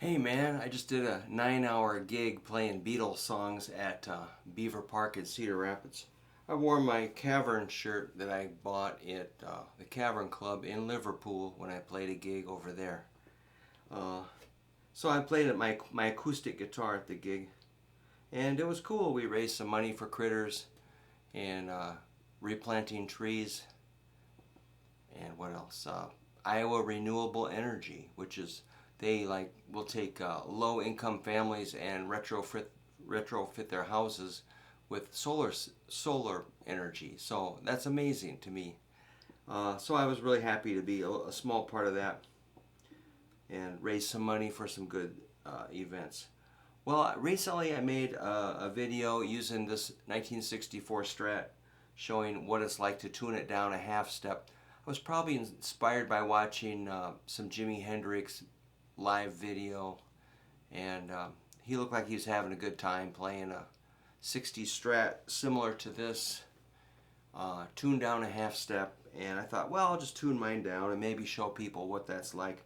Hey man, I just did a 9-hour gig playing Beatles songs at Beaver Park in Cedar Rapids. I wore my Cavern shirt that I bought at the Cavern Club in Liverpool when I played a gig over there. So I played at my acoustic guitar at the gig, and it was cool. We raised some money for critters and replanting trees, and what else? Iowa Renewable Energy, which is they will take low income families and retrofit their houses with solar energy. So that's amazing to me. So I was really happy to be a small part of that and raise some money for some good events. Well, recently I made a video using this 1964 Strat, showing what it's like to tune it down a half step. I was probably inspired by watching some Jimi Hendrix live video, and he looked like he was having a good time playing a 60s Strat similar to this, tuned down a half step, and I thought, well, I'll just tune mine down and maybe show people what that's like.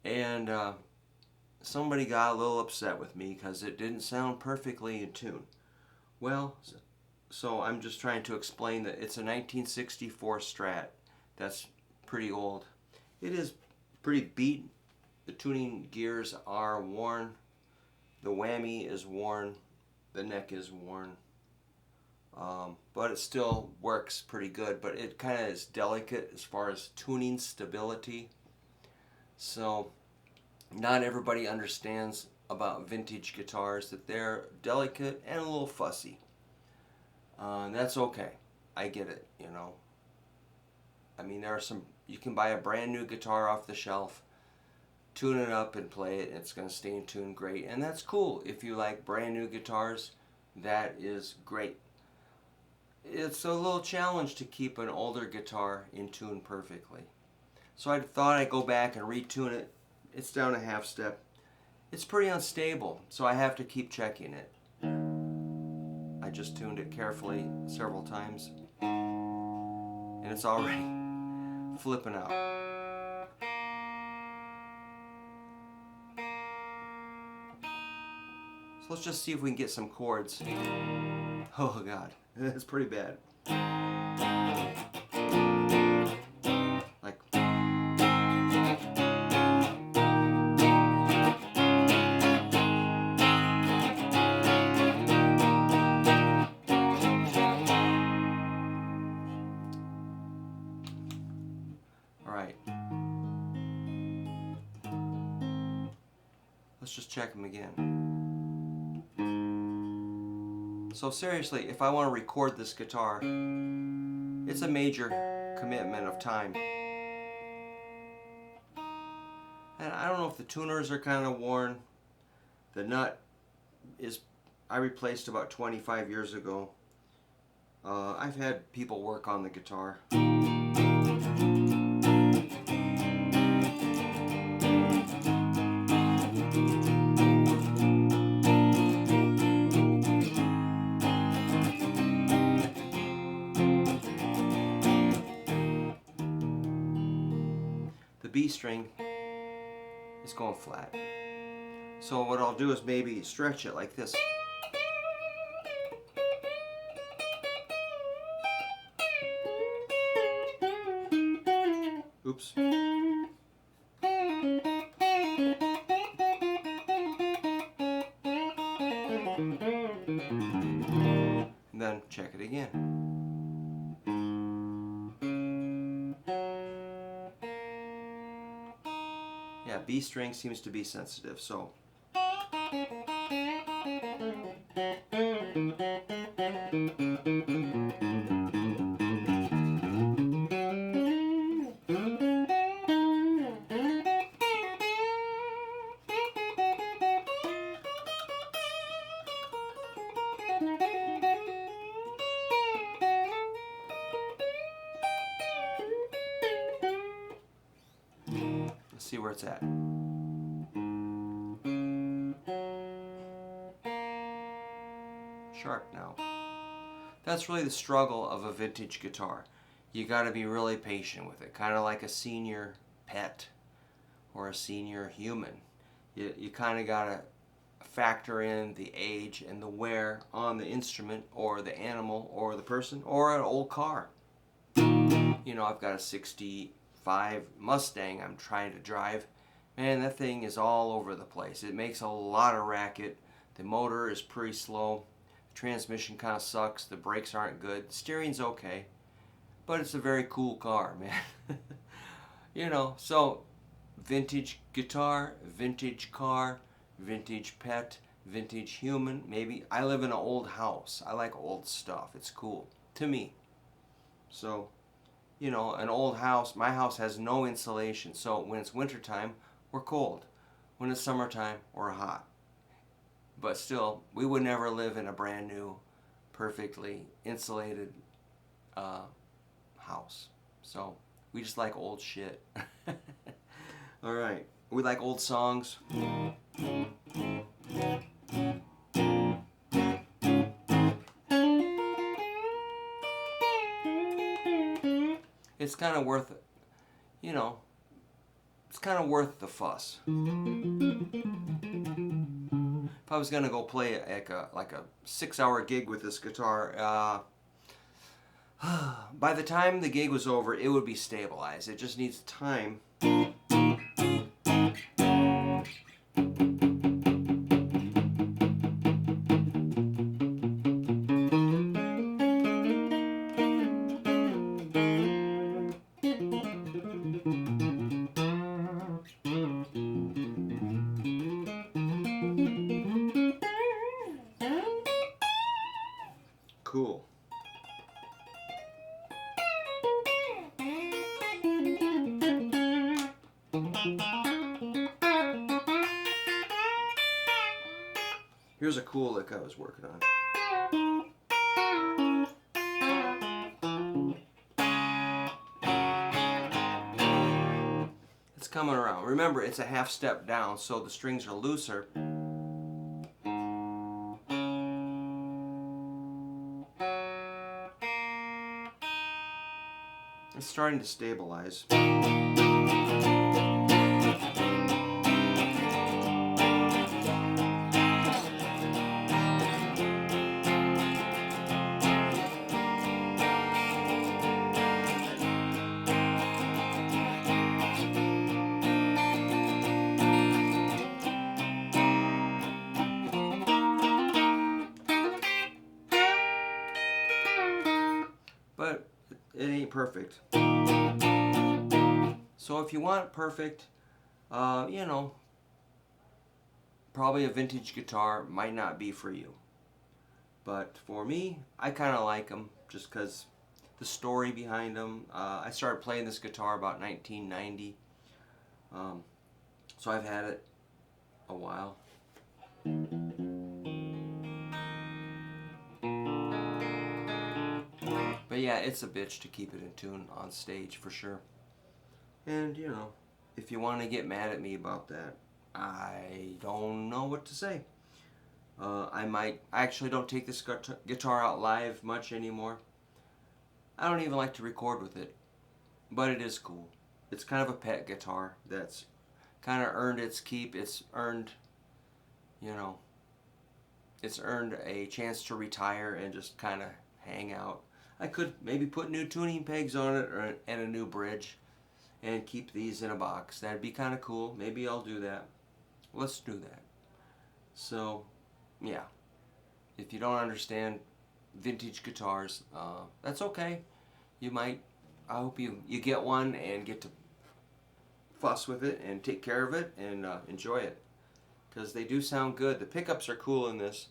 And somebody got a little upset with me because it didn't sound perfectly in tune. Well, so I'm just trying to explain that it's a 1964 Strat. That's pretty old. It is pretty beat. The tuning gears are worn. The whammy is worn. The neck is worn. But it still works pretty good. But it kind of is delicate as far as tuning stability. So not everybody understands about vintage guitars, that they're delicate and a little fussy. And that's okay. I get it, you know. I mean, there are some, you can buy a brand new guitar off the shelf, tune it up and play it, and it's going to stay in tune great. And that's cool. If you like brand new guitars, that is great. It's a little challenge to keep an older guitar in tune perfectly. So I thought I'd go back and retune it. It's down a half step. It's pretty unstable, so I have to keep checking it. I just tuned it carefully several times, and it's already flipping out. So let's just see if we can get some chords. Oh God, that's pretty bad. Like, all right. Let's just check them again. So seriously, if I want to record this guitar, it's a major commitment of time. And I don't know if the tuners are kind of worn. The nut is, I replaced about 25 years ago. I've had people work on the guitar. The B string is going flat. So what I'll do is maybe stretch it like this. Oops. And then check it again. Yeah, B string seems to be sensitive, so. Let's see where it's at. Sharp now. That's really the struggle of a vintage guitar. You got to be really patient with it, kind of like a senior pet or a senior human. You kind of got to factor in the age and the wear on the instrument or the animal or the person or an old car. You know, I've got a 65 Mustang I'm trying to drive. Man, that thing is all over the place. It makes a lot of racket. The motor is pretty slow. The transmission kind of sucks. The brakes aren't good. The steering's okay. But it's a very cool car, man. You know, so vintage guitar, vintage car, vintage pet, vintage human. Maybe I live in an old house. I like old stuff. It's cool to me. So, you know, an old house, my house has no insulation. So when it's wintertime, we're cold. When it's summertime, we're hot. But still, we would never live in a brand new, perfectly insulated house. So we just like old shit. All right. We like old songs. It's kind of worth it. You know, it's kind of worth the fuss. If I was gonna go play like a 6-hour gig with this guitar, by the time the gig was over, it would be stabilized. It just needs time. Cool. Here's a cool lick I was working on. It's coming around. Remember, it's a half step down, so the strings are looser. It's starting to stabilize. But it ain't perfect. So if you want it perfect, you know, probably a vintage guitar might not be for you. But for me, I kind of like them just because the story behind them. I started playing this guitar about 1990. So I've had it a while. But yeah, it's a bitch to keep it in tune on stage for sure. And you know, if you want to get mad at me about that, I don't know what to say. I actually don't take this guitar out live much anymore. I don't even like to record with it, but it is cool. It's kind of a pet guitar that's kind of earned its keep. It's earned, you know, it's earned a chance to retire and just kind of hang out. I could maybe put new tuning pegs on it and a new bridge and keep these in a box. That'd be kind of cool. Maybe I'll do that. Let's do that. So, yeah. If you don't understand vintage guitars, that's okay. You might, I hope you get one and get to fuss with it and take care of it and enjoy it. Because they do sound good. The pickups are cool in this.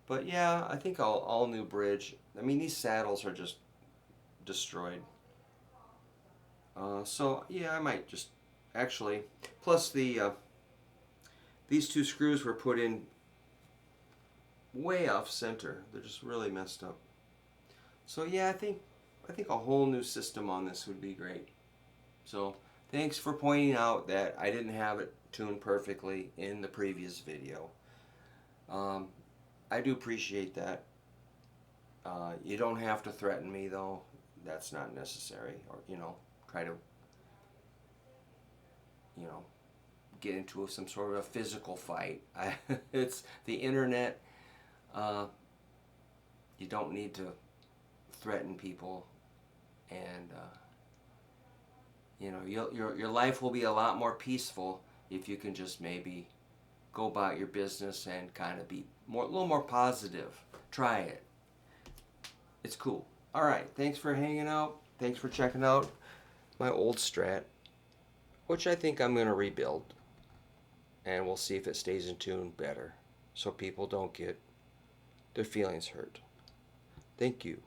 But yeah, I think all new bridge. I mean, these saddles are just destroyed. So yeah, I might just actually. Plus these two screws were put in way off center. They're just really messed up. So yeah, I think a whole new system on this would be great. So thanks for pointing out that I didn't have it tuned perfectly in the previous video. I do appreciate that. You don't have to threaten me though. That's not necessary. Or, you know, try to, you know, get into some sort of a physical fight. It's the internet. You don't need to threaten people, and you know, your life will be a lot more peaceful if you can just maybe go about your business and kind of be a little more positive. Try it. It's cool. All right. Thanks for hanging out. Thanks for checking out my old Strat, which I think I'm going to rebuild. And we'll see if it stays in tune better so people don't get their feelings hurt. Thank you.